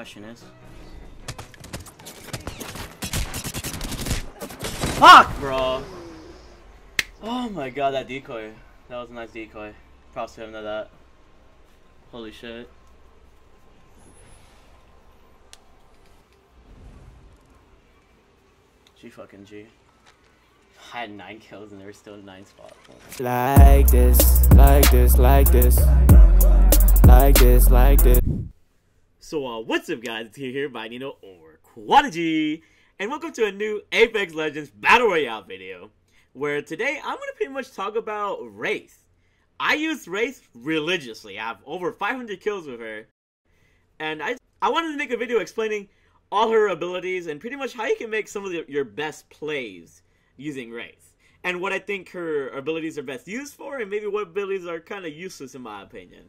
question is. Fuck, bro! Oh my god, that decoy. That was a nice decoy. Props to him to that. Holy shit. G fucking G. I had 9 kills and there were still 9 spots. Like this, like this, like this. Like this, like this. So what's up guys, it's here Bayanino or Quadigy, and welcome to a new Apex Legends Battle Royale video, where today I'm going to pretty much talk about Wraith. I use Wraith religiously. I have over 500 kills with her, and I wanted to make a video explaining all her abilities and pretty much how you can make some of your best plays using Wraith, and what I think her abilities are best used for, and maybe what abilities are kind of useless in my opinion.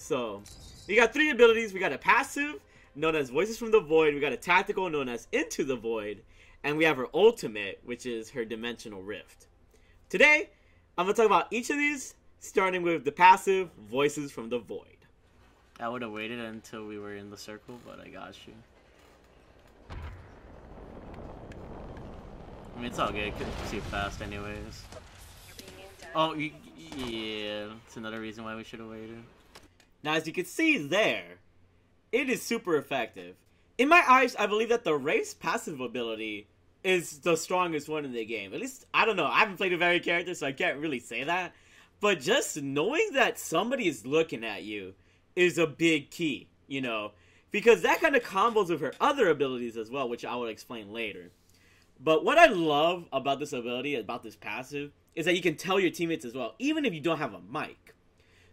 So, we got 3 abilities. We got a passive, known as Voices from the Void. We got a tactical, known as Into the Void. And we have her ultimate, which is her Dimensional Rift. Today, I'm going to talk about each of these, starting with the passive, Voices from the Void. I would have waited until we were in the circle, but I got you. I mean, it's all good. It couldn't see fast anyways. Oh, yeah. It's another reason why we should have waited. Now, as you can see there, it is super effective. In my eyes, I believe that the Wraith's passive ability is the strongest one in the game. At least, I don't know. I haven't played a very character, so I can't really say that. But just knowing that somebody is looking at you is a big key, you know. Because that kind of combos with her other abilities as well, which I will explain later. But what I love about this ability, about this passive, is that you can tell your teammates as well, even if you don't have a mic.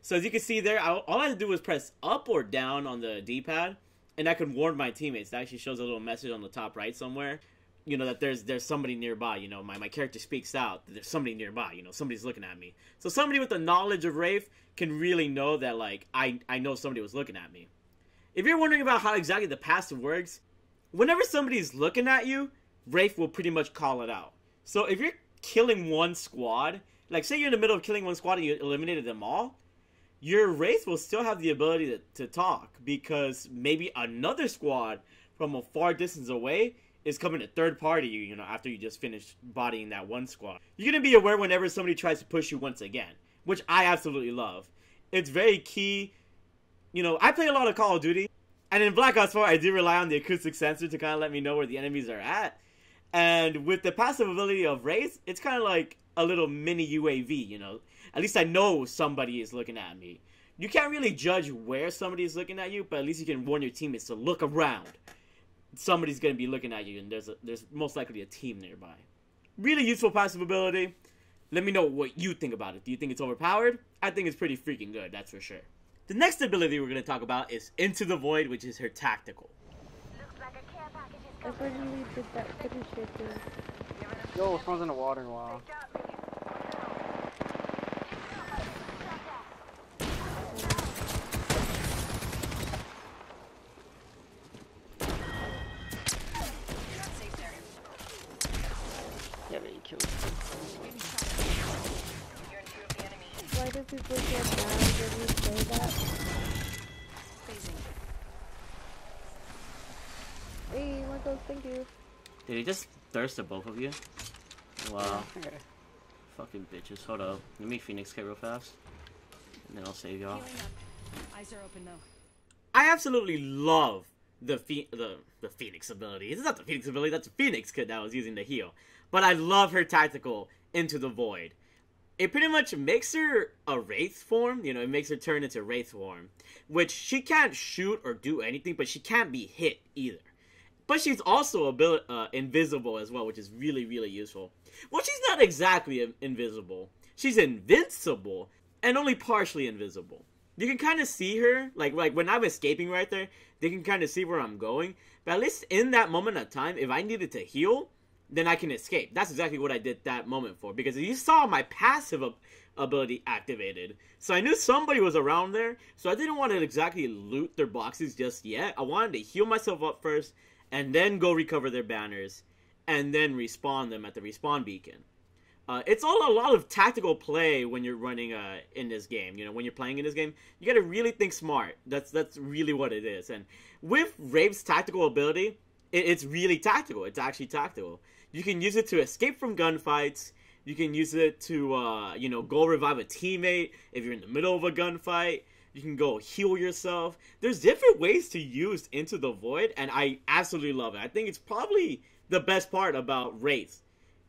So as you can see there, all I had to do was press up or down on the D-pad, and I could warn my teammates. That actually shows a little message on the top right somewhere, you know, that there's somebody nearby. You know, my character speaks out that there's somebody nearby. You know, somebody's looking at me. So somebody with the knowledge of Wraith can really know that, like, I know somebody was looking at me. If you're wondering about how exactly the passive works, whenever somebody's looking at you, Wraith will pretty much call it out. So if you're killing one squad, like say you're in the middle of killing one squad and you eliminated them all, your Wraith will still have the ability to talk, because maybe another squad from a far distance away is coming to third party you, know, after you just finished bodying that one squad. You're going to be aware whenever somebody tries to push you once again, which I absolutely love. It's very key. You know, I play a lot of Call of Duty, and in Black Ops 4 I do rely on the acoustic sensor to kind of let me know where the enemies are at. And with the passive ability of Wraith, it's kind of like a little mini UAV, you know. At least I know somebody is looking at me. You can't really judge where somebody is looking at you, but at least you can warn your teammates to look around. Somebody's going to be looking at you, and there's most likely a team nearby. Really useful passive ability. Let me know what you think about it. Do you think it's overpowered? I think it's pretty freaking good, that's for sure. The next ability we're going to talk about is Into the Void, which is her tactical. I finally did that pretty shit, dude. Yo, someone's in the water in a while. Yeah, but you killed him. Why do people get mad when you say that? Hey, Marcos, thank you. Did he just thirst at both of you? Wow. Okay. Fucking bitches. Hold up. Let me Phoenix kit real fast. And then I'll save y'all. Eyes are open though. I absolutely love the Phoenix ability. It's not the Phoenix ability, that's the Phoenix kit that I was using to heal. But I love her tactical Into the Void. It pretty much makes her a Wraith form. You know, it makes her turn into Wraith form. Which she can't shoot or do anything, but she can't be hit either. But she's also invisible as well, which is really, really useful. Well, she's not exactly invisible. She's invincible, and only partially invisible. You can kind of see her, like when I'm escaping right there, they can kind of see where I'm going. But at least in that moment of time, if I needed to heal, then I can escape. That's exactly what I did that moment for. Because you saw my passive ability activated. So I knew somebody was around there, so I didn't want to exactly loot their boxes just yet. I wanted to heal myself up first, and then go recover their banners, and then respawn them at the respawn beacon. It's all a lot of tactical play when you're running in this game. You know, when you're playing in this game, you gotta really think smart. That's really what it is. And with Wraith's tactical ability, it's really tactical. It's actually tactical. You can use it to escape from gunfights. You can use it to, you know, go revive a teammate if you're in the middle of a gunfight. You can go heal yourself. There's different ways to use Into the Void, and I absolutely love it. I think it's probably the best part about Wraith,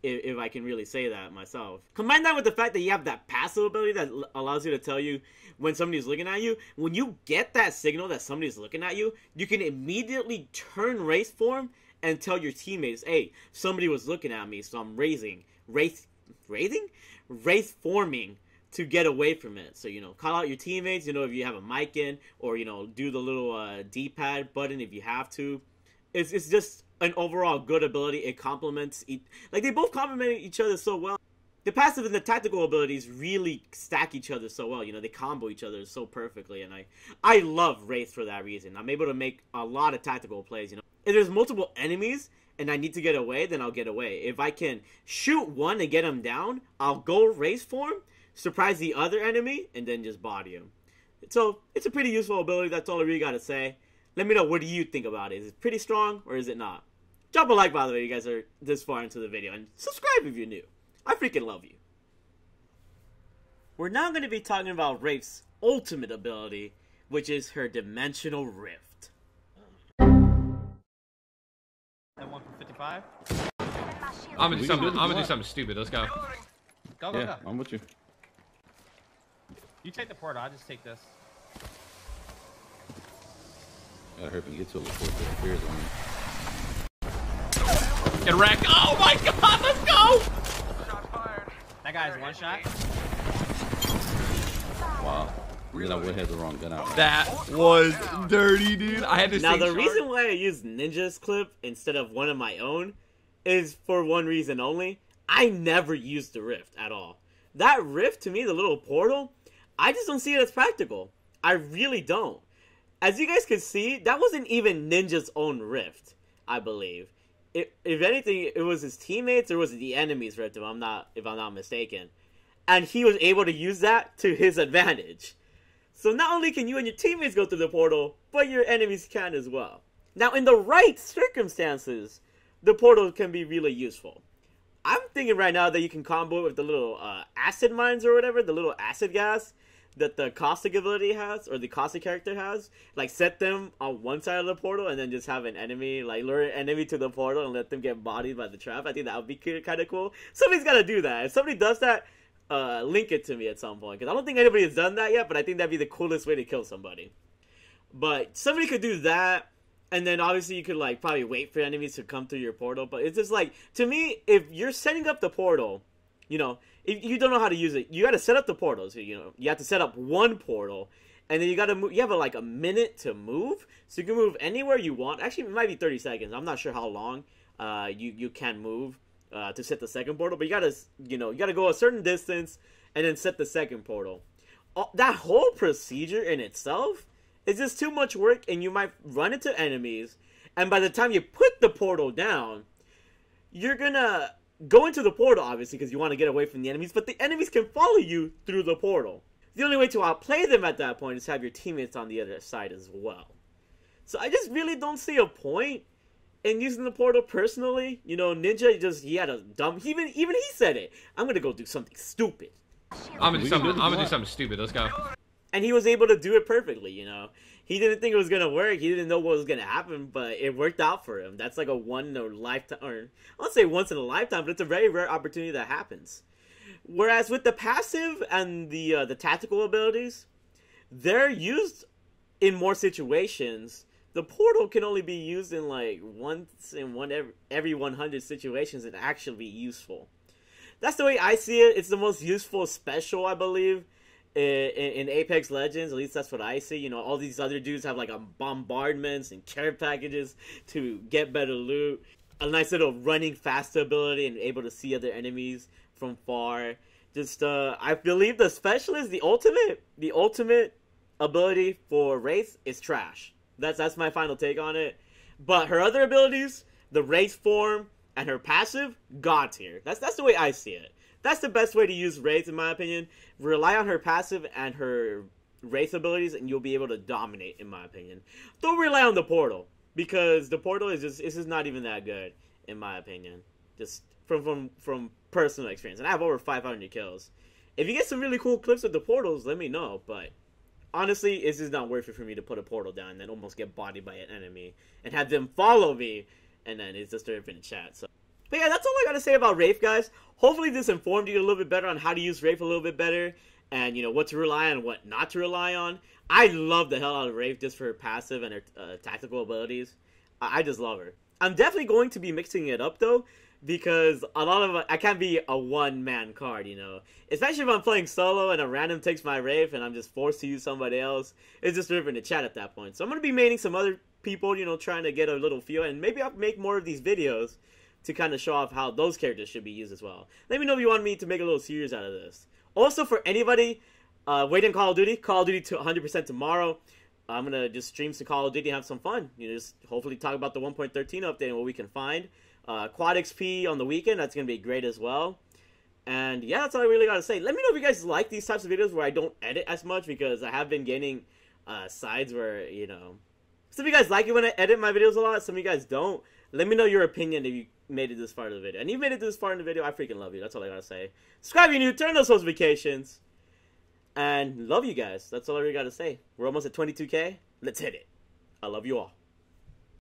if I can really say that myself. Combine that with the fact that you have that passive ability that allows you to tell you when somebody's looking at you. When you get that signal that somebody's looking at you, you can immediately turn Wraith form and tell your teammates, hey, somebody was looking at me, so I'm Wraith forming to get away from it. So, you know, call out your teammates, you know, if you have a mic in, or, you know, do the little D-pad button if you have to. It's just an overall good ability. It complements, like, they both complement each other so well. The passive and the tactical abilities really stack each other so well. You know, they combo each other so perfectly, and I love Wraith for that reason. I'm able to make a lot of tactical plays, you know. If there's multiple enemies and I need to get away, then I'll get away. If I can shoot one and get him down, I'll go Wraith form, surprise the other enemy, and then just body him. So, it's a pretty useful ability. That's all I really gotta say. Let me know, what do you think about it? Is it pretty strong, or is it not? Drop a like, by the way, you guys are this far into the video, and subscribe if you're new. I freaking love you. We're now going to be talking about Wraith's ultimate ability, which is her Dimensional Rift. That one for 55? I'm gonna do something stupid. Let's go. Go. I'm with you. You take the portal, I'll just take this. Gotta hurry up and get to it before the fears on me. Get wrecked. Oh my god, let's go! That guy's one shot. Wow. Then I went ahead the wrong gun out. Right? That was dirty, dude. I had to Now, the reason why I used Ninja's clip instead of one of my own is for one reason only. I never used the Rift at all. That Rift, to me, the little portal, I just don't see it as practical. I really don't. As you guys can see, that wasn't even Ninja's own Rift, I believe. If anything, it was his teammates or was it the enemy's Rift, if I'm not mistaken. And he was able to use that to his advantage. So not only can you and your teammates go through the portal, but your enemies can as well. Now, in the right circumstances, the portal can be really useful. I'm thinking right now that you can combo it with the little acid mines or whatever, the little acid gas that the caustic ability has, or the caustic character has. Like, set them on one side of the portal and then just have an enemy, like, lure an enemy to the portal and let them get bodied by the trap. I think that would be kind of cool. Somebody's got to do that. If somebody does that, link it to me at some point, because I don't think anybody has done that yet, but I think that'd be the coolest way to kill somebody. But somebody could do that, and then obviously you could, like, probably wait for enemies to come through your portal. But it's just like, to me, if you're setting up the portal, you know, if you don't know how to use it, you got to set up the portals. You know, you have to set up one portal, and then you got to move. You have like a minute to move, so you can move anywhere you want. Actually, it might be 30 seconds. I'm not sure how long you can move to set the second portal, but you gotta go a certain distance and then set the second portal. That whole procedure in itself is just too much work, and you might run into enemies, and by the time you put the portal down, you're gonna go into the portal, obviously, because you want to get away from the enemies, but the enemies can follow you through the portal. The only way to outplay them at that point is to have your teammates on the other side as well. So I just really don't see a point in using the portal personally. You know, Ninja he had a dumb, even he said it. I'm gonna go do something stupid. I'm gonna do something stupid. Let's go. And he was able to do it perfectly, you know. He didn't think it was gonna work. He didn't know what was gonna happen, but it worked out for him. That's like a once in a lifetime, or I won't say once in a lifetime, but it's a very rare opportunity that happens. Whereas with the passive and the tactical abilities, they're used in more situations. The portal can only be used in like once in every 100 situations and actually be useful. That's the way I see it. It's the most useful special, I believe, in Apex Legends. At least that's what I see. You know, all these other dudes have like bombardments and care packages to get better loot. A nice little running fast ability and able to see other enemies from far. Just I believe the specialist, the ultimate ability for Wraith is trash. That's my final take on it. But her other abilities, the Wraith form and her passive, God tier. That's the way I see it. That's the best way to use Wraith, in my opinion. Rely on her passive and her Wraith abilities, and you'll be able to dominate, in my opinion. Don't rely on the portal, because the portal is just not even that good, in my opinion. Just from personal experience. And I have over 500 kills. If you get some really cool clips of the portals, let me know, but honestly, it's just not worth it for me to put a portal down and then almost get bodied by an enemy and have them follow me, and then it's just an infinite chat. So, but yeah, that's all I gotta say about Wraith, guys. Hopefully this informed you a little bit better on how to use Wraith a little bit better, and you know what to rely on, what not to rely on. I love the hell out of Wraith just for her passive and her tactical abilities. I just love her. I'm definitely going to be mixing it up though, because a lot of I can't be a one-man card, you know. Especially if I'm playing solo and a random takes my Wraith and I'm just forced to use somebody else. It's just ripping the chat at that point. So I'm going to be maining some other people, you know, trying to get a little feel. And maybe I'll make more of these videos to kind of show off how those characters should be used as well. Let me know if you want me to make a little series out of this. Also, for anybody waiting Call of Duty to 100% tomorrow. I'm going to just stream some Call of Duty and have some fun. You know, just hopefully talk about the 1.13 update and what we can find. Quad XP on the weekend, that's going to be great as well. And yeah, that's all I really got to say. Let me know if you guys like these types of videos where I don't edit as much, because I have been getting sides where, you know, some of you guys like it when I edit my videos a lot, some of you guys don't. Let me know your opinion if you made it this far in the video. And if you made it this far in the video, I freaking love you. That's all I got to say. Subscribe if you're new, turn those notifications. And love you guys. That's all I really got to say. We're almost at 22K. Let's hit it. I love you all.